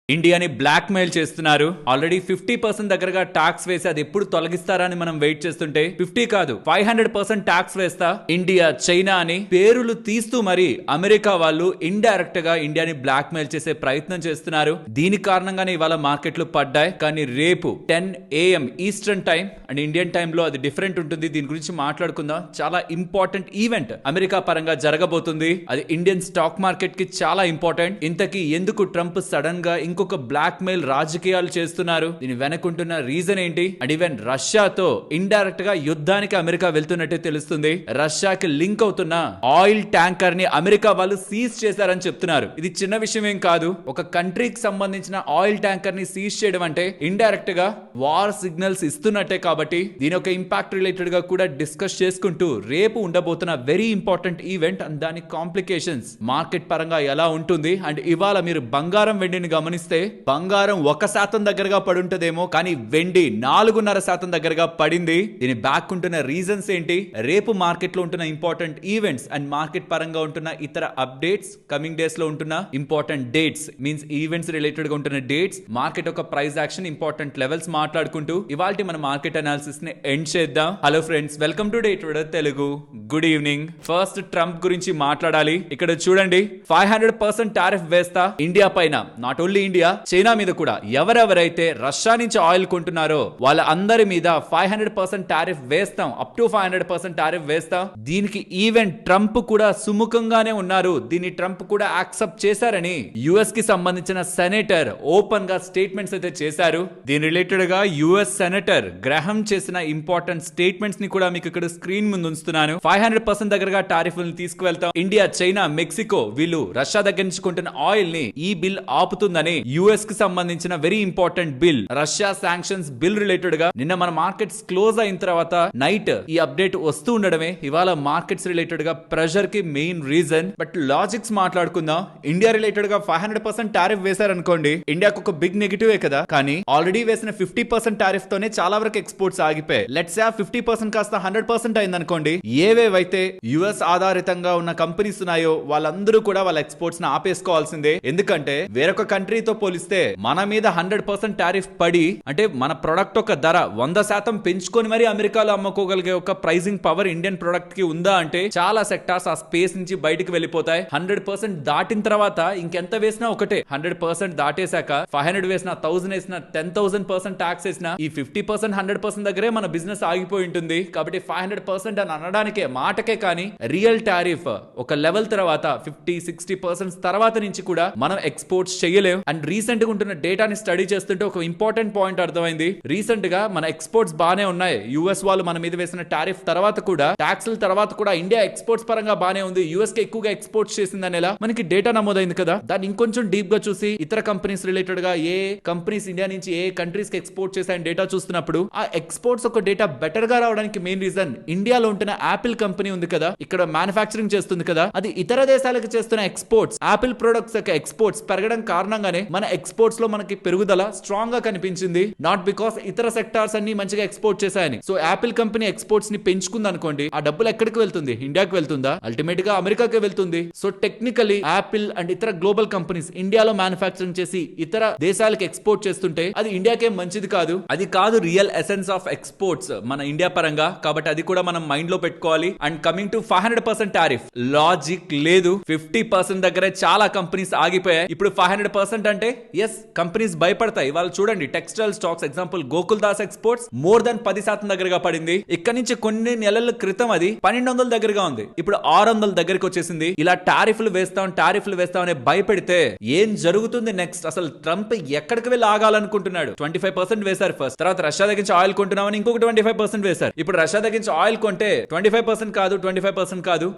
ఇండియాని black mail చేస్తున్నారు. Already 50% దగ్గరగా టాక్స్ వేసి అది ఎప్పుడు తొలగిస్తారని మనం వెయిట్ చేస్తుంటే 50 కాదు 500% టాక్స్ వేస్తా ఇండియా చైనా అని పేరులు తీస్తూ మరి అమెరికా వాళ్ళు ఇండైరెక్ట్ గా ఇండియాని బ్లాక్ మెయిల్ చేసే ప్రయత్నం చేస్తున్నారు. దీని కారణంగానే ఇవాళ మార్కెట్లు పడ్డాయి. కానీ రేపు 10 AM eastern time and Indian time లో అది డిఫరెంట్ ఉంటుంది. దీని గురించి మాట్లాడుకుందాం. చాలా ఇంపార్టెంట్ ఈవెంట్ అమెరికా పరంగా జరగబోతుంది. అది ఇండియన్ స్టాక్ మార్కెట్ కి చాలా ఇంపార్టెంట్. ఇంతకీ ఎందుకు ట్రంప్ సడన్ గా ఇంకొక బ్లాక్ మెయిల్ రాజకీయాలు చేస్తున్నారు? దీని వెనకుంటున్న రీజన్ ఏంటి? అండ్ ఈవెన్ రష్యాతో ఇండైరెక్ట్ గా యుద్ధానికి అమెరికా వెళ్తున్నట్టే తెలుస్తుంది. రష్యాకి లింక్ అవుతున్న ఆయిల్ ట్యాంకర్ ని అమెరికా వాళ్ళు సీజ్ చేశారని చెప్తున్నారు. ఇది చిన్న విషయం ఏం కాదు. ఒక కంట్రీకి సంబంధించిన ఆయిల్ ట్యాంకర్ ని సీజ్ చేయడం అంటే ఇండైరెక్ట్ గా వార్ సిగ్నల్స్ ఇస్తున్నట్టే. కాబట్టి దీని ఒక ఇంపాక్ట్ రిలేటెడ్ గా కూడా డిస్కస్ చేసుకుంటూ రేపు ఉండబోతున్న వెరీ ఇంపార్టెంట్ ఈవెంట్ అండ్ దాని కాంప్లికేషన్స్ మార్కెట్ పరంగా ఎలా ఉంటుంది. అండ్ ఇవాళ మీరు బంగారం వెండిని గమనిస్తే బంగారం 1% దగ్గరగా పడుంటదేమో, కానీ వెండి 4.5% దగ్గరగా పడింది. దీని బ్యాక్ ఉంటున్న రీజన్స్ ఏంటి? రేపు మార్కెట్ లో ఉంటున్న ఇంపార్టెంట్ ఈవెంట్స్ అండ్ మార్కెట్ పరంగా ఉంటున్న ఇతర అప్డేట్స్, కమింగ్ డేస్ లో ఉంటున్న important dates means events related గా ఉంటున్న డేట్స్, మార్కెట్ ఒక ప్రైస్ యాక్షన్, ఇంపార్టెంట్ లెవెల్స్ మాట్లాడుకుంటూ ఇవాల్టి మన మార్కెట్ అనాలిసిస్ ని ఎండ్ చేద్దాం. Hello friends, welcome to day trader Telugu. Good evening. First Trump గురించి మాట్లాడాలి. ఇక్కడ చూడండి, 500% టారిఫ్ వేస్తా ఇండియా పైన. నాట్ ఓన్లీ ఇండియా, చైనా మీద కూడా. ఎవరెవరైతే రష్యా నుంచి ఆయిల్ కొంటున్నారో వాళ్ళ అందరి మీద 500% టారిఫ్ వేస్తాం. అప్ టు 500% టారిఫ్ వేస్తాం. దీనికి ఈవెన్ ట్రంప్ కూడా సుముఖంగానే ఉన్నారు. దీన్ని ట్రంప్ కూడా యాక్సెప్ట్ చేశారని యుఎస్ కి సంబంధించిన సెనేటర్ ఓపెన్ గా స్టేట్మెంట్స్ అయితే చేశారు. దీని రిలేటెడ్ గా యుఎస్ సెనేటర్ గ్రహం చేసిన ఇంపార్టెంట్ స్టేట్మెంట్స్ ని కూడా మీకు ఇక్కడ స్క్రీన్ ముందు ఉంచుతున్నాను. 500% దగ్గరగా టారిఫ్ తీసుకువెళ్తాం. ఇండియా, చైనా, మెక్సికో వీళ్ళు రష్యా దగ్గర నుంచి కొంటున్న ఆయిల్ ని ఈ బిల్ ఆపుతుందని యుఎస్ కి సంబంధించిన very important bill, Russia sanctions bill related గా నిన్న మన మార్కెట్స్ క్లోజ్ అయిన తర్వాత నైట్ ఈ అప్డేట్ వస్తూ ఉండడమే ఇవాళ మార్కెట్స్ రిలేటెడ్ గా ప్రెషర్ కి మెయిన్ రీజన్. బట్ లాజిక్స్ మాట్లాడుకుందాం. ఇండియా రిలేటెడ్ గా 500% టారిఫ్ వేశారనుకోండి, ఇండియాకు ఒక బిగ్ నెగటివే కదా. కానీ ఆల్రెడీ వేసిన 50% టారిఫ్ తోనే చాలా వరకు ఎక్స్పోర్ట్స్ ఆగిపోయాయి. లెట్స్ సే 50% కాస్త 100% అయిందనుకోండి, ఏవేవైతే యుఎస్ ఆధారితంగా ఉన్న కంపెనీస్ ఉన్నాయో వాళ్ళందరూ కూడా వాళ్ళ ఎక్స్పోర్ట్స్ ని ఆపేసుకోవాల్సిందే. ఎందుకంటే వేరొక కంట్రీతో పోలిస్తే మన మీద 100% టారిఫ్ పడి, అంటే మన ప్రొడక్ట్ ఒక ధర 100% పెంచుకొని మరి అమెరికాలో అమ్ముకోగలిగే ఒక ప్రైసింగ్ పవర్ ఇండియన్ ప్రొడక్ట్ కి ఉందా అంటే చాలా సెక్టార్స్ ఆ స్పేస్ నుంచి బయటకు వెళ్ళిపోతాయి. 100% దాటిన తర్వాత ఇంకెంత వేసినా ఒకటే. 100% దాటేశాక 500 వేసినా, 1000 వేసినా, 10,000% టాక్స్ వేసినా ఈ 50% 100% దగ్గరే మన బిజినెస్ ఆగిపోయి ఉంటుంది. కాబట్టి 500% అని అనడానికే, మాటకే, కానీ రియల్ టారిఫ్ ఒక లెవెల్ తర్వాత 50-60% తర్వాత నుంచి కూడా మనం ఎక్స్పోర్ట్స్ చేయలేం. అండ్ రీసెంట్ గా ఉంటున్న డేటాని స్టడీ చేస్తుంటే ఒక ఇంపార్టెంట్ పాయింట్ అర్థమైంది. రీసెంట్ గా మన ఎక్స్పోర్ట్స్ బానే ఉన్నాయి. యుఎస్ వాళ్ళు మన మీద వేసిన టారిఫ్ తర్వాత కూడా, ట్యాక్స్ల తర్వాత కూడా ఇండియా ఎక్స్పోర్ట్స్ పరంగా బానే ఉంది. యుఎస్ కి ఎక్కువగా ఎక్స్పోర్ట్స్ చేసిందని ఎలా మనకి డేటా నమోదైంది కదా. దాన్ని ఇంకొంచెం డీప్ గా చూసి ఇతర కంపెనీస్ రిలేటెడ్ గా ఏ కంపెనీస్ ఇండియా నుంచి ఏ కంట్రీస్ కి ఎక్స్పోర్ట్ చేశాయని డేటా చూస్తున్నప్పుడు ఆ ఎక్స్పోర్ట్స్ ఒక డేటా బెటర్ గా రావడానికి మెయిన్ రీజన్ ఇండియాలో ఉంటున్న యాపిల్ కంపెనీ ఉంది కదా, ఇక్కడ మ్యానుఫ్యాక్చరింగ్ చేస్తుంది కదా, అది ఇతర దేశాలకు చేస్తున్న ఎక్స్పోర్ట్స్, యాపిల్ ప్రొడక్ట్స్ యొక్క ఎక్స్పోర్ట్స్ పెరగడం కారణంగానే మన ఎక్స్పోర్ట్స్ లో మనకి పెరుగుదల స్ట్రాంగ్ గా కనిపించింది. నాట్ బికాస్ ఇతర సెక్టార్స్ అన్ని మంచిగా ఎక్స్పోర్ట్ చేశాయని. సో యాపిల్ కంపెనీ ఎక్స్పోర్ట్స్ ని పెంచుకుంది అనుకోండి, ఆ డబ్బులు ఎక్కడికి వెళ్తుంది? ఇండియాకి వెళ్తుందా? అల్టిమేట్ గా అమెరికాకే వెళ్తుంది. సో టెక్నికలీ యాపిల్ అండ్ ఇతర గ్లోబల్ కంపెనీస్ ఇండియాలో మ్యానుఫ్యాక్చరింగ్ చేసి ఇతర దేశాలకు ఎక్స్పోర్ట్ చేస్తుంటే అది ఇండియాకే మంచిది కాదు. అది కాదు రియల్ ఎసెన్స్ ఆఫ్ ఎక్స్పోర్ట్స్ మన ఇండియా పరంగా. కాబట్టి అది కూడా మనం మైండ్ లో పెట్టుకోవాలి. And coming to 500% tariff, logic లేదు. 50% దగ్గరే చాలా కంపెనీస్ ఆగిపోయాయి. ఇప్పుడు 500% అంటే ఎస్, కంపెనీస్ భయపడతాయి. వాళ్ళు చూడండి, textile stocks example Gokul Das exports more than 10% దగ్గరగా పడింది. ఇక్కడ నుంచి కొన్ని నెలల క్రితం అది 1200 దగ్గరగా ఉంది, ఇప్పుడు 600 దగ్గరికి వచ్చేసింది. ఇలా టారిఫ్లు వేస్తాం అనే భయపెడితే ఏం జరుగుతుంది నెక్స్ట్? అసలు ట్రంప్ ఎక్కడికి వెళ్ళి ఆగాలనుకుంటున్నాడు? 25% వేశారు ఫస్ట్, తర్వాత రష్యా దగ్గర నుంచి ఆయిల్ కొంటున్నామని ఇంకొక 25% వేశారు. ఇప్పుడు రష్యా దగ్గర నుంచి ఆయిల్ కొంటే 25% కాదు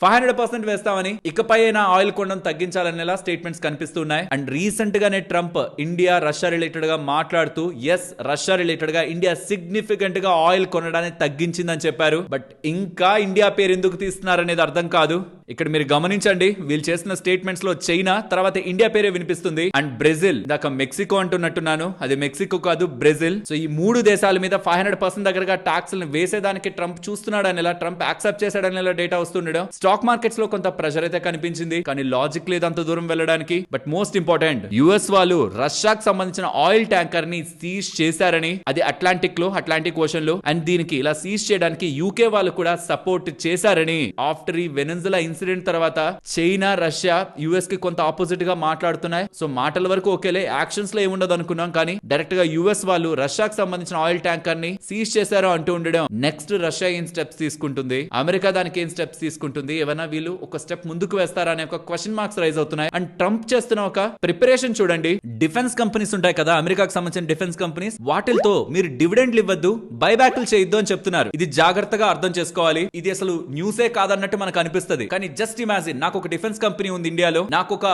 500% వేస్తామని ఇకపై ఆయిల్ కొనడం తగ్గించాలనేలా స్టేట్మెంట్స్ కనిపిస్తున్నాయి. అండ్ రీసెంట్ గానే ట్రంప్ ఇండియా రష్యా రిలేటెడ్ గా మాట్లాడుతూ ఎస్, రష్యా రిలేటెడ్ గా ఇండియా సిగ్నిఫికెంట్ గా ఆయిల్ కొనడాన్ని తగ్గించిందని చెప్పారు. బట్ ఇంకా ఇండియా పేరు ఎందుకు తీస్తున్నారు అనేది అర్థం కాదు. ఇక్కడ మీరు గమనించండి, వీళ్ళు చేసిన స్టేట్మెంట్స్ లో చైనా తర్వాత ఇండియా పేరే వినిపిస్తుంది అండ్ బ్రెజిల్, దాకా మెక్సికో అంటున్నట్టున్నాను, అది మెక్సికో కాదు బ్రెజిల్. సో ఈ 3 దేశాల మీద 500% దగ్గరగా టాక్స్ వేసేదానికి ట్రంప్ చూస్తున్నాడని, ట్రంప్ యాక్సెప్ట్ చేశాడని డేటా వస్తుండడం. స్టాక్ మార్కెట్స్ లో కొంత ప్రెషర్ అయితే కనిపించింది, కానీ లాజిక్ లేదు అంత దూరం వెళ్ళడానికి. బట్ మోస్ట్ ఇంపార్టెంట్, యుఎస్ వాళ్ళు రష్యాకు సంబంధించిన ఆయిల్ ట్యాంకర్ ని సీజ్ చేశారని, అది అట్లాంటిక్ ఓషన్ లో, అండ్ దీనికి ఇలా సీజ్ చేయడానికి యూకే వాళ్ళు కూడా సపోర్ట్ చేశారని. ఆఫ్టర్ ఈ వెనెజులా ఇన్సిడెంట్ తర్వాత చైనా, రష్యా యుఎస్ కి కొంత ఆపోజిట్ గా మాట్లాడుతున్నాయి. సో మాటల వరకు ఓకేలే, యాక్షన్స్ లో ఏముండదు అనుకున్నాం, కానీ డైరెక్ట్ గా యుఎస్ వాళ్ళు రష్యాకు సంబంధించిన ఆయిల్ ట్యాంకర్ ని సీజ్ చేశారు అంటూ ఉండడం. నెక్స్ట్ రష్యా ఏం స్టెప్స్ తీసుకుంటుంది, అమెరికా దానికి ఏం స్టెప్స్ తీసుకుంటుంది, ఏమైనా వీళ్ళు ఒక స్టెప్ ముందుకు వేస్తారా అనే ఒక క్వశ్చన్ మార్క్స్ రైజ్ అవుతున్నాయి. అండ్ ట్రంప్ చేస్తున్న ఒక ప్రిపరేషన్ చూడండి. డిఫెన్స్ కంపెనీస్ ఉంటాయి కదా, అమెరికాకు సంబంధించిన డిఫెన్స్ కంపెనీస్, వాటితో మీరు డివిడెండ్లు ఇవ్వద్దు, బైబ్యాక్లు చేయొద్దు అని చెప్తున్నారు. ఇది జాగ్రత్తగా అర్థం చేసుకోవాలి. ఇది అసలు న్యూసే కాదన్నట్టు మనకు అనిపిస్తుంది, కానీ జస్ట్ ఇమాజిన్, నాకు ఒక డిఫెన్స్ కంపెనీ ఉంది ఇండియాలో, నాకు ఒక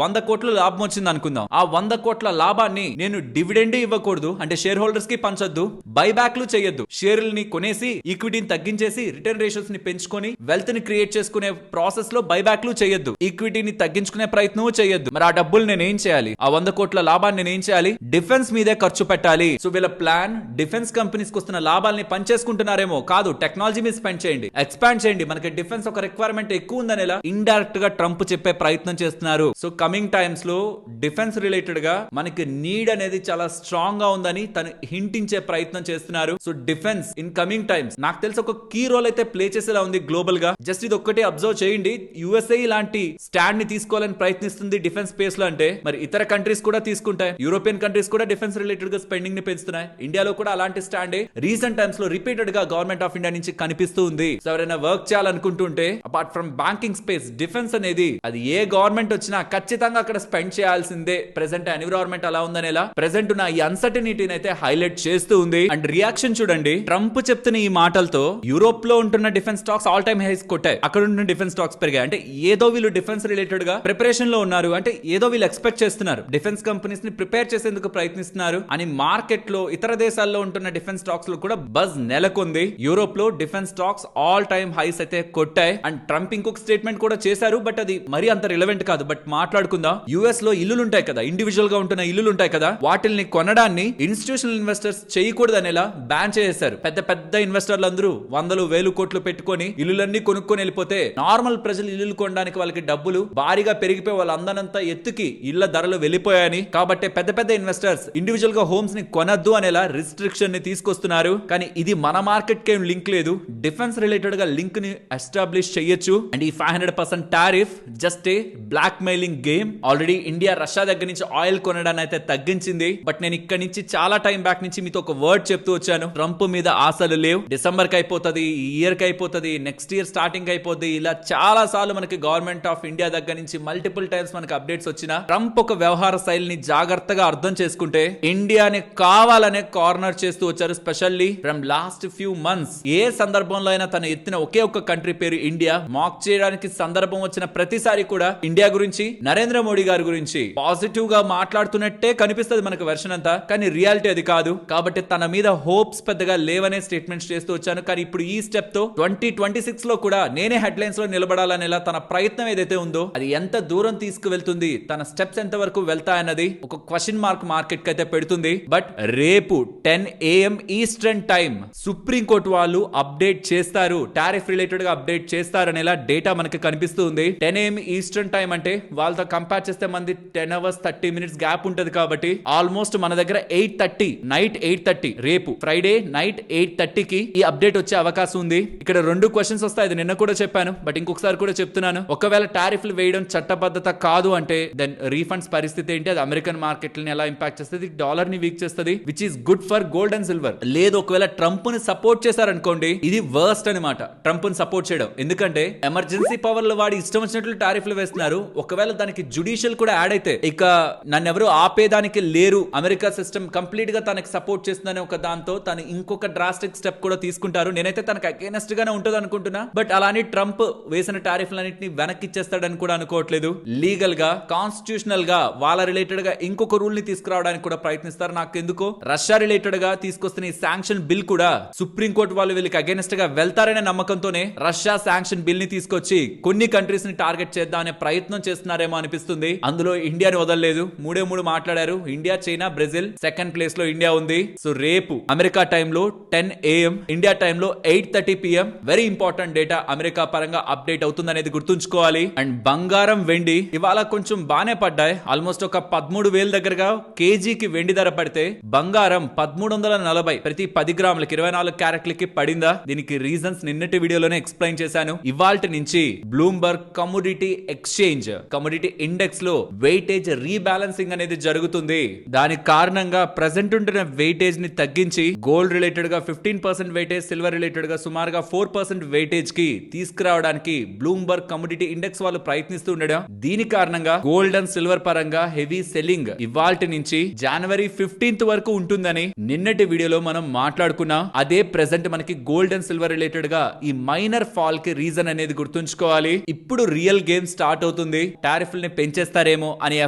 100 కోట్ల లాభం వచ్చింది అనుకుందాం. ఆ 100 కోట్ల లాభాన్ని నేను డివిడెండ్ ఇవ్వకూడదు, అంటే షేర్ హోల్డర్స్ కి పంచొద్దు, బైబ్యాక్లు చేయొద్దు, షేర్లని కొనేసి ఈక్విటీని తగ్గించేసి రిటర్న్ రేషియోస్ ని పెంచుకొని వెల్త్ ని క్రియేట్ చేసుకునే ప్రాసెస్ లో బైబ్యాక్లు చేయొద్దు, ఈక్విటీని తగ్గించుకునే ప్రయత్నం చేయొద్దు. మరి ఆ డబ్బులు నేనేం చేయాలి, ఆ 100 కోట్ల లాభాన్ని నేనేం చేయాలి, డిఫెన్స్ మీదే ఖర్చు పెట్టాలి. సో వీళ్ళ ప్లాన్ డిఫెన్స్ కంపెనీస్ కి వస్తున్న లాభాలని పనిచేసుకుంటున్నారేమో కాదు, టెక్నాలజీ మీద స్పెండ్ చేయండి, ఎక్స్పాండ్ చేయండి, మనకి డిఫెన్స్ ఒక రిక్వైర్మెంట్ ఎక్కువ ఉందనేలా ఇండైరెక్ట్ గా ట్రంప్ చెప్పే ప్రయత్నం చేస్తున్నారు. సో కమింగ్ టైమ్స్ లో డిఫెన్స్ రిలేటెడ్ గా మనకి నీడ్ అనేది చాలా స్ట్రాంగ్ గా ఉందని తను హింటించే ప్రయత్నం చేస్తున్నారు. So defence in coming times నాకు తెలిసి ఒక కీ రోల్ అయితే ప్లే చేసేలా ఉంది గ్లోబల్ గా. జస్ట్ ఇది ఒక్కటే అబ్జర్వ్ చేయండి, యుఎస్ఏ ఇలాంటి స్టాండ్ ని తీసుకోవాలని ప్రయత్నిస్తుంది డిఫెన్స్ స్పేస్ లో, అంటే మరి ఇతర కంట్రీస్ కూడా తీసుకుంటాయి, యూరోపియన్ కంట్రీస్ కూడా డిఫెన్స్ రిలేటెడ్ గా స్పెండింగ్ ని పెంచుతున్నాయి. ఇండియాలో కూడా అలాంటి స్టాండే రీసెంట్ టైమ్స్ లో రిపీటెడ్ గా గవర్నమెంట్ ఆఫ్ ఇండియా నుంచి కనిపిస్తూ ఉంది. సో ఎవరైనా వర్క్ చేయాలనుకుంటుంటే apart from banking space, defence అనేది అది ఏ గవర్నమెంట్ వచ్చినా ఖచ్చితంగా అక్కడ స్పెండ్ చేయాల్సిందే. ప్రెసెంట్ ఎన్విరాన్మెంట్ అలా ఉందనేలా ప్రెసెంట్ ఉన్న ఈ అన్సర్టనిటీని అయితే హైలైట్ చేస్తూ ఉంది. అండ్ రియాక్షన్ చూడండి, ట్రంప్ చెప్తున్న ఈ మాటలతో యూరోప్ లో ఉంటున్న defence stocks all time highs కొట్టాయి, అక్కడ ఉన్న డిఫెన్స్ స్టాక్స్ పెరిగాయి. అంటే ఏదో వీళ్ళు డిఫెన్స్ రిలేటెడ్ గా ప్రిపరేషన్ లో ఉన్నారు, అంటే ఏదో వీళ్ళు ఎక్స్పెక్ట్ చేస్తున్నారు, డిఫెన్స్ కంపెనీస్ ని ప్రిపేర్ చేసేందుకు ప్రయత్నిస్తున్నారు అని మార్కెట్ లో ఇతర దేశాల్లో ఉంటున్న డిఫెన్స్ స్టాక్స్ లో కూడా బజ్ నెలకొంది. యూరోప్ లో defence stocks all time highs అయితే కొట్టాయి. అండ్ ట్రంప్ ఇంకొక స్టేట్మెంట్ కూడా చేశారు, బట్ అది మరీ అంత రిలవెంట్ కాదు. బట్ మాట్లాడుకుందాం, యుఎస్ లో ఇల్లులు ఉంటాయి కదా, ఇండివిజువల్ గా ఉంటున్న ఇల్లులు ఉంటాయి కదా, వాటిల్ని కొనడాన్ని ఇన్స్టిట్యూషనల్ ఇన్వెస్టర్స్ చేయకూడదు అనేలా బ్యాన్ చేశారు. పెద్ద పెద్ద ఇన్వెస్టర్లు అందరూ 100,000 కోట్లు పెట్టుకొని ఇల్లులన్నీ కొనుక్కొని వెళ్ళిపోతే నార్మల్ ప్రజలు ఇల్లు కొనడానికి వాళ్ళకి డబ్బులు భారీగా పెరిగిపోయి వాళ్ళ అందనంత ఎత్తుకి ఇళ్ల ధరలు వెళ్ళిపోయాయని, కాబట్టి పెద్ద పెద్ద ఇన్వెస్టర్స్ ఇండివిజువల్ గా హోమ్స్ ని కొనద్దు అనేలా రిస్ట్రిక్షన్ ని తీసుకొస్తున్నారు. కానీ ఇది మన మార్కెట్ కి ఏం లింక్ లేదు, డిఫెన్స్ రిలేటెడ్ గా లింక్ ని ఎస్టాబ్లిష్ చేయొచ్చు. అండ్ ఈ 500% tariff just a blackmailing game. Already India Russia దగ్గర నుంచి ఆయిల్ కొనడాన్ని అయితే తగ్గించింది. బట్ నేను ఇక్కడ నుంచి చాలా టైం బ్యాక్ నుంచి మీతో ఒక వర్డ్ చెప్తూ వచ్చాను, ట్రంప్ మీద ఆశలు లేవు, డిసెంబర్ కి అయిపోతుంది, ఈ ఇయర్ కి అయిపోతుంది, నెక్స్ట్ ఇయర్ స్టార్టింగ్ అయిపోద్ది, ఇలా చాలా సార్లు మనకి గవర్నమెంట్ ఆఫ్ ఇండియా దగ్గర నుంచి మల్టిపుల్ టైమ్స్ మనకి అప్డేట్స్ వచ్చిన ట్రంప్ ఒక వ్యవహార శైలిని జాగ్రత్తగా అర్థం చేసుకుంటే ఇండియాని కావాలనే కార్నర్ చేస్తూ వచ్చారు. Specially from last few months ఏ సందర్భంలో అయినా తను ఎత్తిన ఒకే ఒక్క కంట్రీ పేరు ఇండియా. మాక్ చేయడానికి సందర్భం వచ్చిన ప్రతిసారి కూడా ఇండియా గురించి, నరేంద్ర మోడీ గారి గురించి పాజిటివ్ గా మాట్లాడుతున్నట్టే కనిపిస్తుంది మనకు వెర్షన్ అంతా, కానీ రియాలిటీ అది కాదు. కాబట్టి తన మీద హోప్స్ పెద్దగా లేవనే స్టేట్మెంట్స్ చేస్తూ వచ్చాను. కానీ ఇప్పుడు ఈ స్టెప్ తో 2026 లో కూడా నేనే హెడ్ లైన్స్ లో నిలబడాలనేలా తన ప్రయత్నం ఏదైతే ఉందో అది ఎంత దూరం తీసుకువెళ్తుంది, తన స్టెప్స్ ఎంత వరకు వెళ్తాయన్నది ఒక క్వశ్చన్ మార్క్ మార్కెట్ కి అయితే పెడుతుంది. బట్ రేపు 10 AM ఈస్టర్న్ టైం సుప్రీంకోర్టు వాళ్ళు అప్డేట్ చేస్తారు, టారిఫ్ రిలేటెడ్ గా అప్డేట్ చేస్తారనేలా డేటా మనకి కనిపిస్తుంది. 10 AM ఈస్టర్న్ టైం అంటే వాళ్ళతో కంపేర్ చేస్తే మంది 10 hours 30 minutes గ్యాప్ ఉంటది. కాబట్టి ఆల్మోస్ట్ మన దగ్గర 8:30 నైట్ 8:30 రేపు ఫ్రైడే నైట్ 8:30కి ఈ అప్డేట్ వచ్చే అవకాశం ఉంది. ఇక్కడ 2 క్వశ్చన్స్ వస్తాయి, నిన్న కూడా చెప్పాను, బట్ ఇంకొకసారి కూడా చెప్తున్నాను. ఒకవేళ టారిఫ్లు వేయడం చట్టబద్ధత కాదు అంటే దెన్ రీఫండ్స్ పరిస్థితి ఏంటి, అది అమెరికన్ మార్కెట్లని ఎలా ఇంపాక్ట్ చేస్తుంది, డాలర్ ని వీక్ చేస్తుంది, which is good for gold and silver. లేదు ఒకవేళ ట్రంప్ ని సపోర్ట్ చేశారనుకోండి, ఇది వర్స్ట్ అనమాట ట్రంప్ ని సపోర్ట్ చేయడం. ఎందుకంటే ఎమర్జెన్సీ పవర్లు వాడి ఇష్టం వచ్చినట్లు టారిఫ్లు వేస్తున్నారు. ఒకవేళ దానికి జుడిషియల్ కూడా యాడ్ అయితే ఇక నన్ను ఎవరు ఆపేదానికి లేరు, అమెరికా సిస్టమ్ కంప్లీట్ గా తనకి సపోర్ట్ చేస్తుందని ఒక దాంతో తను ఇంకొక డ్రాస్టిక్ స్టెప్ కూడా తీసుకుంటారు. నేనైతే తనకు అగేనెస్ట్ గానే ఉంటుంది అనుకుంటున్నా. బట్ అలానే ట్రంప్ వేసిన టారిఫ్లన్నింటినీ వెనక్కి ఇచ్చేస్తాడని కూడా అనుకోవట్లేదు. లీగల్ గా, కాన్స్టిట్యూషనల్ గా వాళ్ళ రిలేటెడ్ గా ఇంకొక రూల్ ని తీసుకురావడానికి కూడా ప్రయత్నిస్తారు. నాకు ఎందుకో రష్యా రిలేటెడ్ గా తీసుకొస్తున్న ఈ శాంక్షన్ బిల్ కూడా సుప్రీం కోర్టు వాళ్ళు వీళ్ళకి అగేనెస్ట్ గా వెళ్తారనే నమ్మకంతోనే రష్యా శాంక్షన్ బిల్ ని తీసుకొచ్చారు. తీసుకొచ్చి కొన్ని కంట్రీస్ ని టార్గెట్ చేద్దాం అనే ప్రయత్నం చేస్తున్నారేమో అనిపిస్తుంది. అందులో ఇండియాని వదలలేదు. మూడే మాట్లాడారు. India, China, Brazil. Second place లో ఇండియా ఉంది. సో రేపు అమెరికా టైంలో 10 AM, ఇండియా టైంలో 8:30 PM very important data America పరంగా అప్డేట్ అవుతుంది అనేది గుర్తుంచుకోవాలి. అండ్ బంగారం, వెండి ఇవాళ కొంచెం బానే పడ్డాయి. ఆల్మోస్ట్ ఒక 13,000 దగ్గరగా కేజీకి వెండి ధర పడితే బంగారం 1340 ప్రతి 10 గ్రాములకి 24 క్యారెట్లకి పడిందా? దీనికి రీజన్స్ నిన్నటి వీడియోలోనే ఎక్స్ప్లెయిన్ చేశాను. ఇవాల్టి నుంచి Bloomberg commodity exchange commodity index లో వెయిటేజ్ రీబ్యాలెన్సింగ్ అనేది జరుగుతుంది. దానికి కారణంగా ప్రెసెంట్ ఉంటున్న వెయిటేజ్ ని తగ్గించి గోల్డ్ రిలేటెడ్ గా 15% వెయిటేజ్, సిల్వర్ రిలేటెడ్ గా సుమారుగా 4% వెయిటేజ్ కి తీసుకురావడానికి బ్లూంబర్గ్ కమోడిటీ ఇండెక్స్ వాళ్ళు ప్రయత్నిస్తూ ఉండడం. దీని కారణంగా గోల్డ్ అండ్ సిల్వర్ పరంగా హెవీ సెల్లింగ్ ఇవాల్టి నుంచి జనవరి 15th వరకు ఉంటుందని నిన్నటి వీడియోలో మనం మాట్లాడుకున్నాం. అదే ప్రెసెంట్ మనకి గోల్డ్ అండ్ సిల్వర్ రిలేటెడ్ గా ఈ మైనర్ ఫాల్ కి రీజన్ అనేది గుర్తుంచుకోవాలి. ఇప్పుడు రియల్ గేమ్ స్టార్ట్ అవుతుంది. టారిఫ్లని పెంచేస్తారేమో అని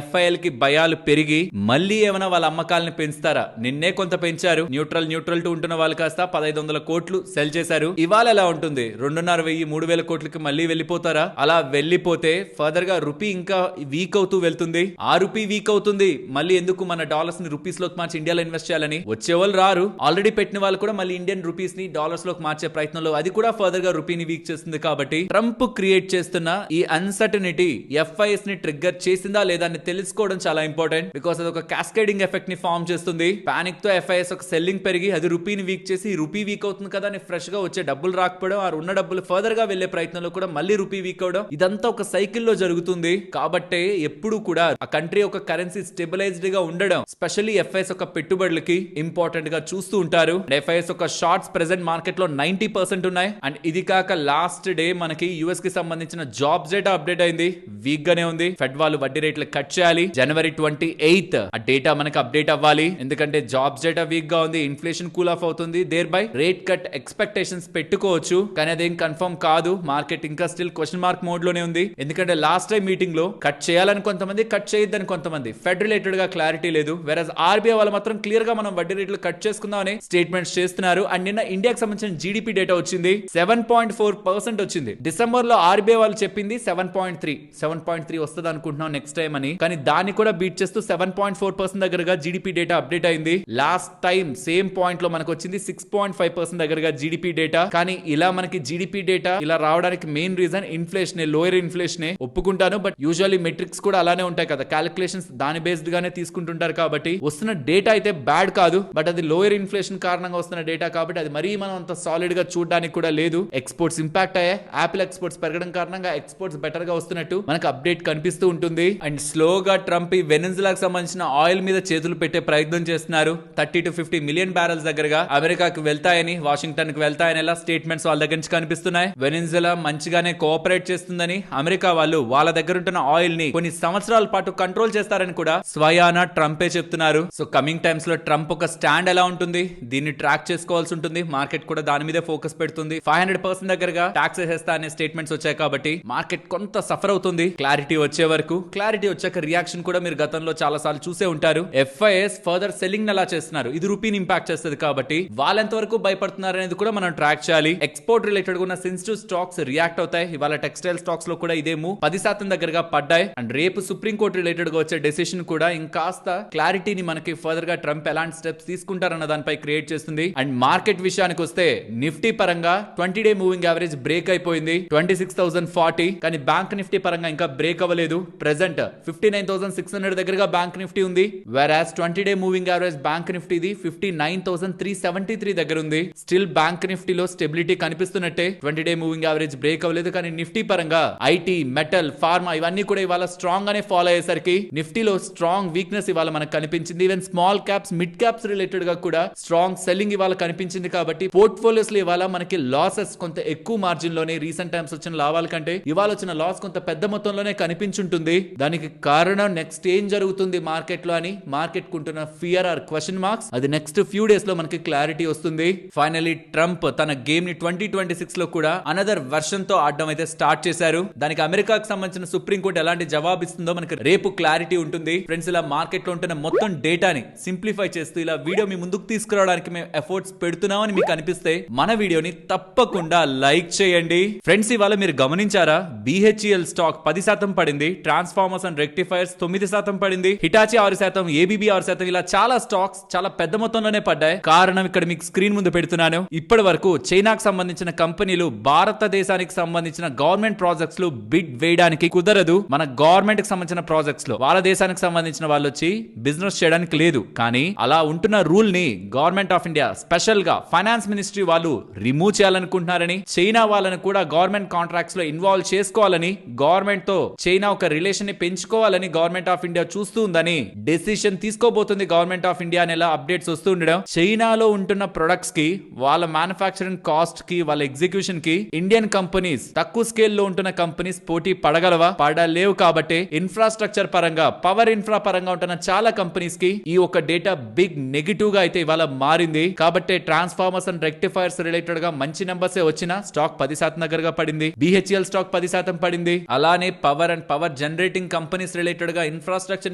FIL కి భయాలు పెరిగి మళ్ళీ ఏమైనా వాళ్ళ అమ్మకాలను పెంచుతారా? నిన్నే కొంత పెంచారు. న్యూట్రల్ టు ఉంటున్న వాళ్ళు కాస్త 1500 కోట్లు సెల్ చేశారు. ఇవాళ ఎలా ఉంటుంది? 2,500 3,000 కోట్లకి మళ్ళీ వెళ్ళిపోతారా? అలా వెళ్ళిపోతే ఫర్దర్ గా రూపీ ఇంకా వీక్ అవుతూ వెళ్తుంది. ఆ రూపీ వీక్ అవుతుంది. మళ్ళీ ఎందుకు మన డాలర్స్ ని రూపీస్ లోకి మార్చి ఇండియాలో ఇన్వెస్ట్ చేయాలని వచ్చే వాళ్ళు రారు. ఆల్రెడీ పెట్టిన వాళ్ళు కూడా మళ్ళీ ఇండియన్ రూపీస్ ని డాలర్స్ లోకి మార్చే ప్రయత్నంలో అది కూడా ఫర్దర్ గా రూపీని వీక్ చేస్తుంది. కాబట్టి ట్రంప్ క్రియేట్ చేస్తున్న ఈ అన్సర్టనిటీ FIS ని ట్రిగ్గర్ చేసిందా లేదా అని తెలుసుకోవడం చాలా ఇంపార్టెంట్. బికాస్ అది ఒక క్యాస్కేడింగ్ ఎఫెక్ట్ ని ఫార్మ్ చేస్తుంది. పానిక్ తో FIS ఒక సెల్లింగ్ పెరిగి అది రూపీని వీక్ చేసి రూపీ వీక్ అవుతుంది కదా అని ఫ్రెష్ గా వచ్చే డబ్బులు రాకపోవడం, ఆ ఉన్న డబ్బులు ఫర్దర్ గా వెళ్లే ప్రయత్నంలో కూడా మళ్ళీ రూపీ వీక్ అవడం, ఇదంతా ఒక సైకిల్ లో జరుగుతుంది. కాబట్టి ఎప్పుడు కూడా ఆ కంట్రీ ఒక కరెన్సీ స్టెబిలైజ్డ్ గా ఉండడం స్పెషల్లీ FIS ఒక పెట్టుబడులకి ఇంపార్టెంట్ గా చూస్తూ ఉంటారు. FIS ఒక షార్ట్స్ ప్రెసెంట్ మార్కెట్ లో 90% ఉన్నాయి. అండ్ ఇది కాక లాస్ట్ డే మనకి యుఎస్ కి సంబంధించిన జాబ్స్ డేటా అప్డేట్ అయింది. వీక్ గానే ఉంది. ఫెడ్ వాళ్ళు వడ్డీ రేట్లు కట్ చేయాలి. జనవరి 28th ఆ డేటా మనకి అప్డేట్ అవ్వాలి. ఎందుకంటే జాబ్స్ డేటా వీక్ గా ఉంది. ఇన్ఫ్లేషన్ కూల్ ఆఫ్ అవుతుంది. Thereby rate cut expectations పెట్టుకోవచ్చు. కానీ అదేం కన్ఫర్మ్ కాదు. మార్కెట్ ఇంకా స్టిల్ క్వశ్చన్ మార్క్ మోడ్ లోనే ఉంది. ఎందుకంటే లాస్ట్ టైం మీటింగ్ లో కట్ చేయాలని కొంతమంది, కట్ చేయొద్దని కొంతమంది. ఫెడ్ రిలేటెడ్ గా క్లారిటీ లేదు. వెరస్ RBI వాళ్ళు మాత్రం క్లియర్ గా మనం వడ్డీ రేట్లు కట్ చేసుకుందాం అని స్టేట్మెంట్స్ చేస్తున్నారు. అండ్ నిన్న ఇండియాకి సంబంధించిన GDP డేటా వచ్చింది. 7.4% వచ్చింది. డిసెంబర్ లో RBI వాళ్ళు చెప్పింది 7.3 వస్తుంది అనుకుంటున్నాం నెక్స్ట్ టైం అని. కానీ దాన్ని కూడా బీట్ చేస్తూ 7.4% దగ్గరగా GDP డేటా అప్డేట్ అయింది. లాస్ట్ టైం సేమ్ పాయింట్ లో మనకు వచ్చింది 6.5% దగ్గరగా GDP డేటా. కానీ ఇలా మనకి GDP డేటా ఇలా రావడానికి main reason inflation, lower inflation ఒప్పుకుంటాను. బట్ యూజువల్లీ మెట్రిక్స్ కూడా అలానే ఉంటాయి కదా, క్యాలిక్యులేషన్స్ దాని బేస్డ్ గానే తీసుకుంటుంటారు. కాబట్టి వస్తున్న డేటా అయితే బ్యాడ్ కాదు. బట్ అది లోయర్ ఇన్ఫ్లేషన్ కారణంగా వస్తున్న డేటా కాబట్టి అది మరీ మనం అంత సాలిడ్ గా చూడడానికి కూడా లేదు. ఎక్స్పోర్ట్స్ ఇంపాక్ట్ అయ్యాయి. యాపిల్ ఎక్స్పోర్ట్స్ పెరగడం కారణంగా ఎక్స్పోర్ట్స్ బెటర్ గా వస్తున్నట్టు మనకు అప్డేట్ కనిపిస్తూ ఉంటుంది. అండ్ స్లోగా ట్రంప్ ఈ వెనిజులాకు సంబంధించిన ఆయిల్ మీద చేతులు పెట్టే ప్రయత్నం చేస్తున్నారు. 30 to 50 మిలియన్ బ్యారెల్స్ దగ్గరగా అమెరికాకి వెళ్తాయని, వాషింగ్టన్ కి వెళ్తాయని ఎలా స్టేట్మెంట్స్ వాళ్ళ దగ్గర నుంచి కనిపిస్తున్నాయి. వెనిజులా మంచిగానే కోఆపరేట్ చేస్తుందని, అమెరికా వాళ్ళు వాళ్ళ దగ్గర ఉంటున్న ఆయిల్ ని కొన్ని సంవత్సరాల పాటు కంట్రోల్ చేస్తారని కూడా స్వయాన ట్రంపే చెప్తున్నారు. సో కమింగ్ టైమ్స్ లో ట్రంప్ ఒక స్టాండ్ ఎలా ఉంటుంది దీన్ని ట్రాక్ చేసుకోవాల్సి ఉంటుంది. మార్కెట్ కూడా దాని మీదే ఫోకస్ పెడుతుంది. 500% దగ్గరగా టాక్స్ వేసేస్తా అనే స్టేట్మెంట్స్ వచ్చాయి కాబట్టి మార్కెట్ కొంత సఫర్ అవుతుంది. క్లారిటీ వచ్చే వరకు. క్లారిటీ వచ్చాక రియాక్షన్ కూడా మీరు గతంలో చాలా సార్లు చూసే ఉంటారు. FIS ఫర్దర్ సెల్లింగ్ ఎలా చేస్తున్నారు, ఇది రూపీని ఇంపాక్ట్ చేస్తుంది. కాబట్టి వాళ్ళెంత వరకు భయపడుతున్నారు అనేది కూడా మనం ట్రాక్ చేయాలి. ఎక్స్పోర్ట్ రిలేటెడ్ ఉన్న సెన్సిటివ్ స్టాక్స్ రియాక్ట్ అవుతాయి. ఇవాళ టెక్స్టైల్ స్టాక్స్ లో కూడా ఇదేమో 10% దగ్గరగా పడ్డాయి. అండ్ రేపు సుప్రీంకోర్టు రిలేటెడ్ గా వచ్చే డెసిషన్ కూడా ఇంకాస్త క్లారిటీని మనకి ఫర్దర్ గా ట్రంప్ ఎలాంటి స్టెప్స్ తీసుకుంటారన్న దానిపై క్రియేట్ చేస్తుంది. అండ్ మార్కెట్ విషయానికి వస్తే నిఫ్టీ పరంగా 20-day మూవింగ్ యావరేజ్ బ్రేక్ అయిపోయింది 26,040. కానీ బ్యాంక్ నిఫ్టీ పరంగా ఇంకా బ్రేక్ అవ్వలేదు. ప్రెసెంట్ 59,600 దగ్గరగా బ్యాంక్ నిఫ్టీ ఉంది. Whereas 20-day moving average bank నిఫ్టీది 59,373 దగ్గర ఉంది. స్టిల్ బ్యాంక్ నిఫ్టీలో స్టెబిలిటీ కనిపిస్తున్నట్టే. 20-day మూవింగ్ యావరేజ్ బ్రేక్ అవ్వలేదు. కానీ నిఫ్టీ పరంగా ఐటీ, మెటల్, ఫార్మా ఇవన్నీ కూడా ఇవాళ స్ట్రాంగ్ గానే ఫాలో అయ్యేసరికి నిఫ్టీలో స్ట్రాంగ్ వీక్నెస్ ఇవాళ మనకు కనిపించింది. Even small caps, mid caps related గా కూడా స్ట్రాంగ్ సెల్లింగ్ ఇవాళ కనిపించింది. కాబట్టి పోర్ట్ఫోలియోస్ లో ఇవాళ మనకి లాసెస్ కొంత ఎక్కువ మార్జిన్ లోనే, రీసెంట్ టైమ్స్ వచ్చిన లాభాల కంటే ఇవాళ వచ్చిన లాస్ కొంత పెద్ద మొత్తంలోనే కనిపించుంటుంది. దానికి కారణం నెక్స్ట్ ఏం జరుగుతుంది మార్కెట్ లో అని మార్కెట్ కుంటున్న ఫియర్ ఆర్ క్వశ్చన్ మార్క్స్. అది నెక్స్ట్ ఫ్యూ డేస్ లో మనకి క్లారిటీ వస్తుంది. ఫైనలీ ట్రంప్ తన గేమ్ ని 2026 లో కూడా అనదర్ వర్షన్ తో ఆడడం అయితే స్టార్ట్ చేశారు. దానికి అమెరికాకు సంబంధించిన సుప్రీంకోర్టు ఎలాంటి జవాబు ఇస్తుందో మనకి రేపు క్లారిటీ ఉంటుంది. ఫ్రెండ్స్, ఇలా మార్కెట్ లో ఉంటున్న మొత్తం డేటాని సింప్లిఫై చేస్తూ ఇలా వీడియో మీ ముందుకు తీసుకురావడానికి మేము ఎఫర్ట్స్ పెడుతున్నామని మీకు అనిపిస్తే మన వీడియోని తప్పకుండా లైక్ చేయండి. ఫ్రెండ్స్, ఇవాళ మీరు గమనించారా? BHEL స్టాక్ 10% పడింది, ట్రాన్స్ఫార్మర్స్ అండ్ రెక్టిఫైర్స్ 9% పడింది, హిటాచి 6%, ABB 6%, ఇలా చాలా స్టాక్స్ చాలా పెద్ద మొత్తంలోనే పడ్డాయి. కారణం ఇక్కడ మీకు స్క్రీన్ ముందు పెడుతున్నాను. ఇప్పటి వరకు చైనాకు సంబంధించిన కంపెనీలు భారతదేశానికి సంబంధించిన గవర్నమెంట్ ప్రాజెక్ట్స్ లో బిడ్ వేయడానికి కుదరదు. మన గవర్నమెంట్ కి సంబంధించిన ప్రాజెక్ట్స్ లో వాళ్ళ దేశానికి సంబంధించిన వాళ్ళు వచ్చి బిజినెస్ చేయడానికి లేదు. కానీ అలా ఉంటున్న రూల్ ని గవర్నమెంట్ ఆఫ్ ఇండియా స్పెషల్ గా ఫైనాన్స్ మినిస్ట్రీ వాళ్ళు రిమూవ్ చేయాలనుకుంటున్నారని, చైనా వాళ్ళని కూడా గవర్నమెంట్ కాంట్రాక్ట్స్ లో ఇన్వాల్వ్ చేసుకోవాలని, గవర్నమెంట్ తో చైనా ఒక రిలేషన్ ని పెంచుకోవాలని గవర్నమెంట్ ఆఫ్ ఇండియా చూస్తూ ఉందని డెసిషన్ తీసుకోబోతుంది గవర్నమెంట్ ఆఫ్ ఇండియా అనేలా అప్డేట్స్ వస్తూ ఉండడం. చైనాలో ఉంటున్న ప్రొడక్ట్స్ కి, వాళ్ళ మ్యానుఫాక్చరింగ్ కాస్ట్ కి, వాళ్ళ ఎగ్జిక్యూషన్ కి ఇండియన్ కంపెనీస్, తక్కువ స్కేల్ లో ఉంటున్న కంపెనీస్ పోటీ పడగలవా? పడలేవు. కాబట్టి ఇన్ఫ్రాస్ట్రక్చర్ పరంగా, పవర్ ఇన్ఫ్రా పరంగా ఉంటున్న చాలా కంపెనీస్ కి ఈ ఒక డేటా బిగ్ నెగటివ్ గా అయితే ఇవాళ మారింది. కాబట్టి ట్రాన్స్ఫార్మర్స్ అండ్ రెక్టిఫైర్స్ రిలేటెడ్ గా మంచి నెంబర్స్ వచ్చిన స్టాక్ 10% దగ్గరగా పడింది. BHEL స్టాక్ 10% పడింది. అలానే power and power generating companies related గా ఇన్ఫ్రాస్ట్రక్చర్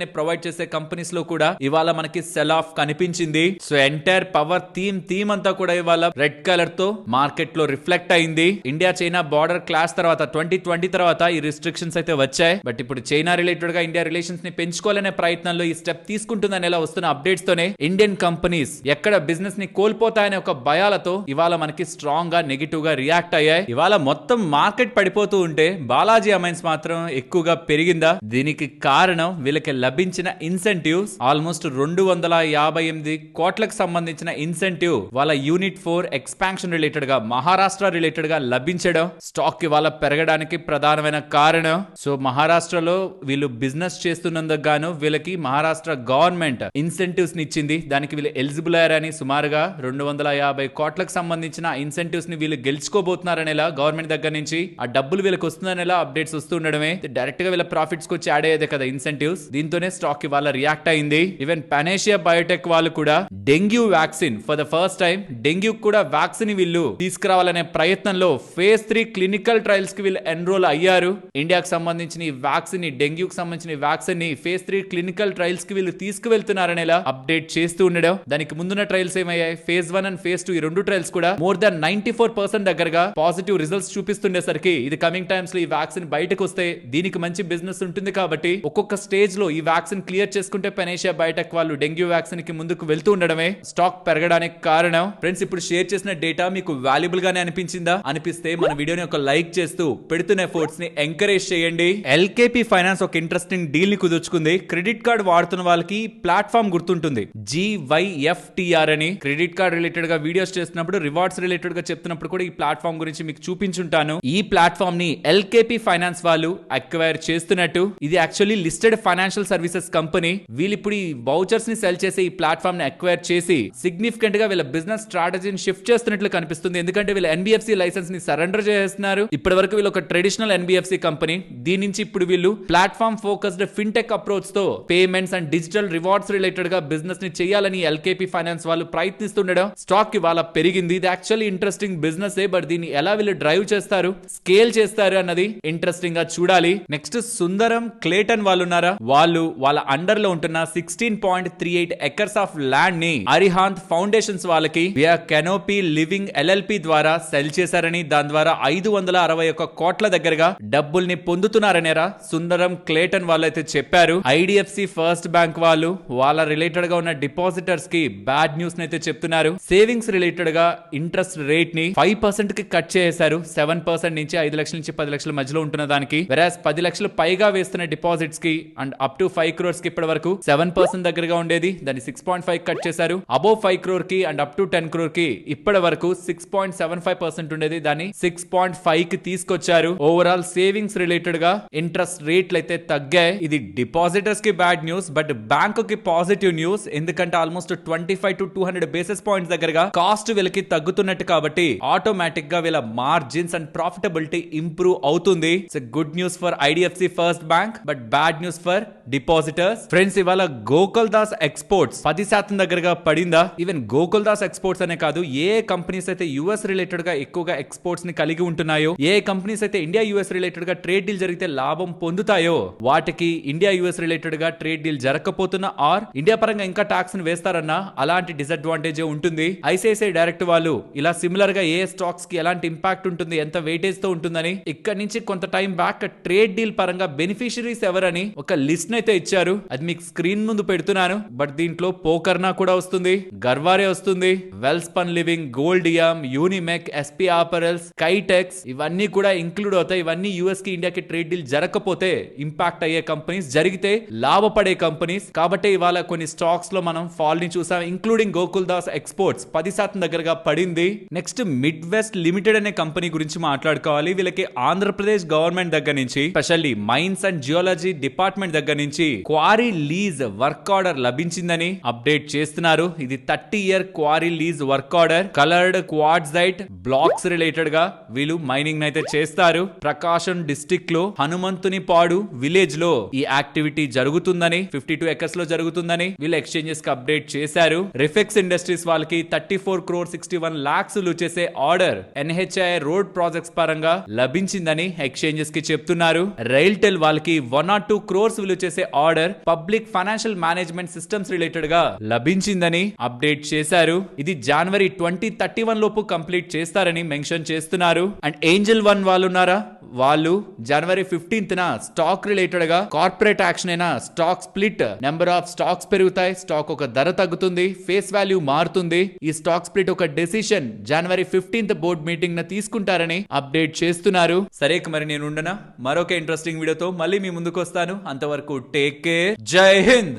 ని ప్రొవైడ్ చేసే కంపెనీస్ లో కూడా ఇవాళ మనకి సెల్ ఆఫ్ కనిపించింది. సో ఎంటైర్ పవర్ థీమ్ అంతా కూడా ఇవాళ రెడ్ కలర్ తో మార్కెట్ లో రిఫ్లెక్ట్ అయింది. ఇండియా చైనా బార్డర్ క్లాష్ తర్వాత 2020 తర్వాత ఈ రిస్ట్రిక్షన్స్ అయితే వచ్చాయి. బట్ ఇప్పుడు చైనా రిలేటెడ్ గా ఇండియా రిలేషన్స్ ని పెంచుకోవాలనే ప్రయత్నంలో ఈ స్టెప్ తీసుకుంటుందని ఎలా వస్తున్న అప్డేట్స్ తోనే ఇండియన్ కంపెనీస్ ఎక్కడ బిజినెస్ ని కోల్పోతాయనే ఒక భయాలతో ఇవాళ మనకి స్ట్రాంగ్ గా నెగిటివ్ గా రియాక్ట్ అయ్యాయి. ఇవాళ మొత్తం మార్కెట్ పడిపోతూ ఉంటే బాలాజీ అమైన్స్ మాత్రం ఎక్కువగా పెరిగిందా? దీనికి కారణం వీళ్ళకి లభించిన ఇన్సెంటివ్స్. ఆల్మోస్ట్ 258 కోట్లకు సంబంధించిన ఇన్సెంటివ్ వాళ్ళ యూనిట్ 4 ఎక్స్పాన్షన్ రిలేటెడ్ గా, మహారాష్ట్ర రిలేటెడ్ గా లభించడం స్టాక్ ఇవాళ పెరగడానికి ప్రధానమైన కారణం. సో మహారాష్ట్రలో వీళ్ళు బిజినెస్ చేస్తున్నందుకు గాను వీళ్ళకి మహారాష్ట్ర గవర్నమెంట్ ఇన్సెంటివ్స్ ని ఇచ్చింది. దానికి వీళ్ళు ఎలిజిబుల్ అయ్యారని సుమారుగా 250 కోట్లకు సంబంధించిన ఇన్సెంటివ్స్ ని వీళ్ళు గెలుచుకోబోతున్నారనేలా గవర్నమెంట్ దగ్గర నుంచి ఆ డబ్బులు వీళ్ళకి వస్తుందనేలా అప్డేట్స్ వస్తుండడమే డైరెక్ట్ గా వీళ్ళ ప్రాఫిట్స్ కు వచ్చి యాడ్ అయ్యేదే కదా ఇన్సెంటివ్స్. దీంతోనే స్టాక్ ఇవాళ రియాక్ట్ అయింది. ఈవెన్ పానేషియా బయోటెక్ వాళ్ళు కూడా dengue vaccine for the first time, dengue కూడా వ్యాక్సిన్ వీళ్ళు తీసుకురావాలనే ప్రయత్నంలో phase 3 క్లినికల్ ట్రయల్స్ కి వీళ్ళు ఎన్రోల్ అయ్యారు. ఇండియాకి సంబంధించిన ఈ వ్యాక్సిన్ ని, డెంగ్యూకి సంబంధించిన వ్యాక్సిన్ ని phase 3 క్లినికల్ ట్రయల్స్ కి వీళ్ళు తీసుకువెళ్తున్నారనేలా అప్డేట్ చేస్తూ ఉండడం. దానికి ముందున్న ట్రయల్స్ ఏమయ్యాయి? phase 1 అండ్ phase 2 ఈ రెండు ట్రయల్స్ కూడా మోర్ దాన్ 94% దగ్గరగా పాజిటివ్ రిజల్ట్స్ చూపిస్తుండేసరికి ఇది కమింగ్ టైమ్స్ లో ఈ వ్యాక్సిన్ బయటకు వస్తే దీనికి మంచి బిజినెస్ ఉంటుంది. కాబట్టి ఒక్కొక్క స్టేజ్ లో ఈ వ్యాక్సిన్ క్లియర్ చేసుకుంటే పానేషియా బయోటెక్ వాళ్ళు డెంగ్యూ వ్యాక్సిన్ కి ముందుకు వెళ్తూ ఉండడమే స్టాక్ పెరగడానికి కారణం. ఫ్రెండ్స్, ఇప్పుడు షేర్ చేసిన డేటా మీకు వాల్యుబుల్ గానే అనిపించిందా? అనిపిస్తే మన వీడియోని ఒక లైక్ చేస్తూ పెడుతున్న ఎఫర్ట్స్ ని ఎంకరేజ్ చేయండి. LKP ఫైనాన్స్ ఒక ఇంట్రెస్టింగ్ డీల్ ని కుదుర్చుకుంది. క్రెడిట్ కార్డ్ వాడుతున్న వాళ్ళకి ప్లాట్ఫామ్ గుర్తుంటుంది, GYFTR అని. క్రెడిట్ కార్డ్ రిలేటెడ్ గా వీడియోస్ చేస్తున్నప్పుడు, రివార్డ్స్ రిలేటెడ్ గా చెప్తున్నప్పుడు కూడా ఈ ప్లాట్ఫామ్ గురించి మీకు చూపించుంటాను. ఈ ప్లాట్ఫామ్ ని LKP ఫైనాన్స్ వాళ్ళు అక్వైర్ చేస్తున్నట్టు. ఇది actually listed financial services company. వీళ్ళు ఇప్పుడు ఈ వౌచర్స్ ని సెల్ చేసి ఈ ప్లాట్ఫామ్ ని అక్వైర్ చేసి సిగ్నిఫికెంట్ గా వీళ్ళ బిజినెస్ స్ట్రాటజీని షిఫ్ట్ చేస్తున్నట్లు కనిపిస్తుంది. ఎందుకంటే వీళ్ళ NBFC లైసెన్స్ ని సరెండర్ చేస్తున్నారు. ఇప్పటి వరకు వీళ్ళు ఒక ట్రెడిషనల్ NBFC కంపెనీ. దీని నుంచి ఇప్పుడు వీళ్ళు ప్లాట్ఫామ్ ఫోకస్డ్ ఫిన్టెక్ అప్రోచ్ తో payments and digital rewards related గా బిజినెస్ ని చేయాలని LKP ఫైనాన్స్ వాళ్ళు ప్రయత్నిస్తుండడం స్టాక్ ఇవాళ పెరిగింది. ఇది యాక్చువల్లీ ఇంట్రెస్టింగ్ బిజినెస్. బట్ దీన్ని ఎలా వీళ్ళు డ్రైవ్ చేస్తారు, స్కేల్ చేస్తారు అన్నది ఇంట్రెస్టింగ్ గా చూడాలి. నెక్స్ట్ సుందరం క్లేటన్ వాళ్ళు ఉన్నారా? వాళ్ళు వాళ్ళ అండర్ లో ఉంటున్న 16.38 ఎకర్స్ ఆఫ్ ల్యాండ్ ని అరిహాంత్ ఫౌండేషన్స్ వాళ్ళకి వియా కెనోపీ లివింగ్ LLP ద్వారా సెల్ చేశారని, దాని ద్వారా 561 కోట్ల దగ్గరగా డబ్బుల్ని పొందుతున్నారనేరా సుందరం క్లేటన్ వాళ్ళు అయితే చెప్పారు. IDFC ఫస్ట్ బ్యాంక్ వాళ్ళు వాళ్ళ రిలేటెడ్ గా ఉన్న డిపాజిటర్స్ కి బ్యాడ్ న్యూస్ అయితే చెప్తున్నారు. సేవింగ్స్ రిలేటెడ్ గా ఇంట్రెస్ట్ రేట్ ని 5% కి కట్ చేశారు. 7% నుంచి 5 లక్షల నుంచి 10 లక్షల మధ్యలో ఉంటున్న దానికి, వెరాస్ 10 లక్షలు పైగా వేస్తున్న డిపాజిట్స్ కి అండ్ అప్ టు 5 crores కి ఇప్పటి వరకు 7% దగ్గరగా ఉండేది, దాన్ని 6.5 కట్ చేశారు. అబోవ్ 5 crore కి అండ్ అప్ టు 10 crore కి ఇప్పటి వరకు 6.75% ఉండేది, దాన్ని 6.5 కి తీసుకొచ్చారు. ఓవరాల్ సేవింగ్స్ రిలేటెడ్ గా ఇంట్రెస్ట్ రేట్లు అయితే తగ్గాయి. ఇది డిపాజిటర్స్ కి బ్యాడ్ న్యూస్, బట్ బ్యాంకు కి పాజిటివ్ న్యూస్. ఎందుకంటే ఆల్మోస్ట్ 25 to 200 బేసిస్ పాయింట్స్ దగ్గరగా కాస్ట్ వీళ్ళకి తగ్గుతున్నట్టు, కాబట్టి ఆటోమేటిక్ గా వీళ్ళ మార్జిన్స్ అండ్ ప్రాఫిటబిలిటీ ఇంప్రూవ్ అవుతుంది. It's good news for IDFC first bank, but bad news for depositors. Friends, ఇవాళ గోకుల్ దాస్ ఎక్స్పోర్ట్స్ 10% దగ్గరగా పడిందా? ఈవెన్ గోకుల్ దాస్ ఎక్స్పోర్ట్స్ అనే కాదు, ఏ కంపెనీస్ అయితే US రిలేటెడ్ గా ఎక్కువగా ఎక్స్పోర్ట్స్ ని కలిగి ఉంటున్నాయో, ఏ కంపెనీస్ అయితే ఇండియా US రిలేటెడ్ గా ట్రేడ్ డీల్ జరిగితే లాభం పొందుతాయో, వాటికి ఇండియా US రిలేటెడ్ గా ట్రేడ్ డీల్ జరగకపోతున్నా ఆర్ ఇండియా పరంగా ఇంకా టాక్స్ ని వేస్తారన్నా అలాంటి డిసడ్వాంటేజ్ ఉంటుంది. ICICI డైరెక్ట్ వాళ్ళు ఇలా సిమిలర్ గా ఏ స్టాక్స్ కి ఎలాంటి ఇంపాక్ట్ ఉంటుంది, ఎంత వెయిట్ వెయిటేజ్ తో ఉంటుందని, ఇక్కడ నుంచి కొంత టైం బ్యాక్ ట్రేడ్ డీల్ పరంగా బెనిఫిషరీస్ ఎవరని ఒక లిస్ట్ అయితే ఇచ్చారు. అది మీకు స్క్రీన్ ముందు పెడుతున్నాను. బట్ దీంట్లో పోకర్నా కూడా వస్తుంది, గర్వారే వస్తుంది, వెల్స్పన్ లివింగ్, గోల్డియామ్, యూనిమెక్, ఎస్పీ ఆపరల్స్, కైటెక్స్ ఇవన్నీ కూడా ఇంక్లూడ్ అవుతాయి. ఇవన్నీ యూఎస్ కి ఇండియాకి ట్రేడ్ డీల్ జరగకపోతే ఇంపాక్ట్ అయ్యే కంపెనీస్, జరిగితే లాభపడే కంపెనీస్. కాబట్టి ఇవాళ కొన్ని స్టాక్స్ లో మనం ఫాల్ ని చూసాం, ఇంక్లూడింగ్ గోకుల్ దాస్ ఎక్స్పోర్ట్స్ 10% దగ్గరగా పడింది. నెక్స్ట్ మిడ్ వెస్ట్ లిమిటెడ్ అనే కంపెనీ గురించి మాట్లాడుకోవాలి. వీళ్ళకి ఆంధ్రప్రదేశ్ గవర్నమెంట్ దగ్గర నుంచి, specially mines and geology department దగ్గర నుంచి క్వారీ లీజ్ వర్క్ ఆర్డర్ లభించిందని అప్డేట్ చేస్తున్నారు. ఇది 30-year quarry lease work order. Coloured quartzite blocks related గా వీళ్ళు మైనింగ్ అయితే చేస్తారు. ప్రకాశం డిస్ట్రిక్ట్ లో హనుమంతుని పాడు విలేజ్ లో ఈ యాక్టివిటీ జరుగుతుందని, 52 acres లో జరుగుతుందని వీళ్ళు ఎక్స్చేంజెస్ కి అప్డేట్ చేశారు. రిఫెక్స్ ఇండస్ట్రీస్ వాళ్ళకి 34,61,00,000 చేసే ఆర్డర్ ఎన్హెచ్ఐ రోడ్ ప్రాజెక్ట్స్ పరంగా లభించిందని ఎక్స్చేంజెస్ కి చెప్తున్నారు. రైల్ టెల్ వాళ్ళకి 1 or 2 crores విలువ చేసే order public financial management systems related గా లభించిందని అప్డేట్ చేశారు. ఇది జనవరి 2031 లోపు కంప్లీట్ చేస్తారని మెన్షన్ చేస్తున్నారు. అండ్ ఏంజల్ వన్ వాళ్ళు ఉన్నారా, వాళ్ళు జనవరి 15th స్టాక్ రిలేటెడ్ గా కార్పొరేట్ యాక్షన్ అయినా stock split, number of stocks పెరుగుతాయి, స్టాక్ ఒక ధర తగ్గుతుంది, ఫేస్ వాల్యూ మారుతుంది. ఈ స్టాక్ స్ప్లిట్ ఒక డెసిషన్ జనవరి 15th బోర్డ్ మీటింగ్ న తీసుకుంటారని అప్డేట్ చేస్తున్నారు. సరే మరి నేను ఉండనా, మరొక ఇంట్రెస్టింగ్ వీడియోతో మళ్ళీ మీ ముందుకు వస్తాను. అంతవరకు టేక్ కేర్, జై హింద్.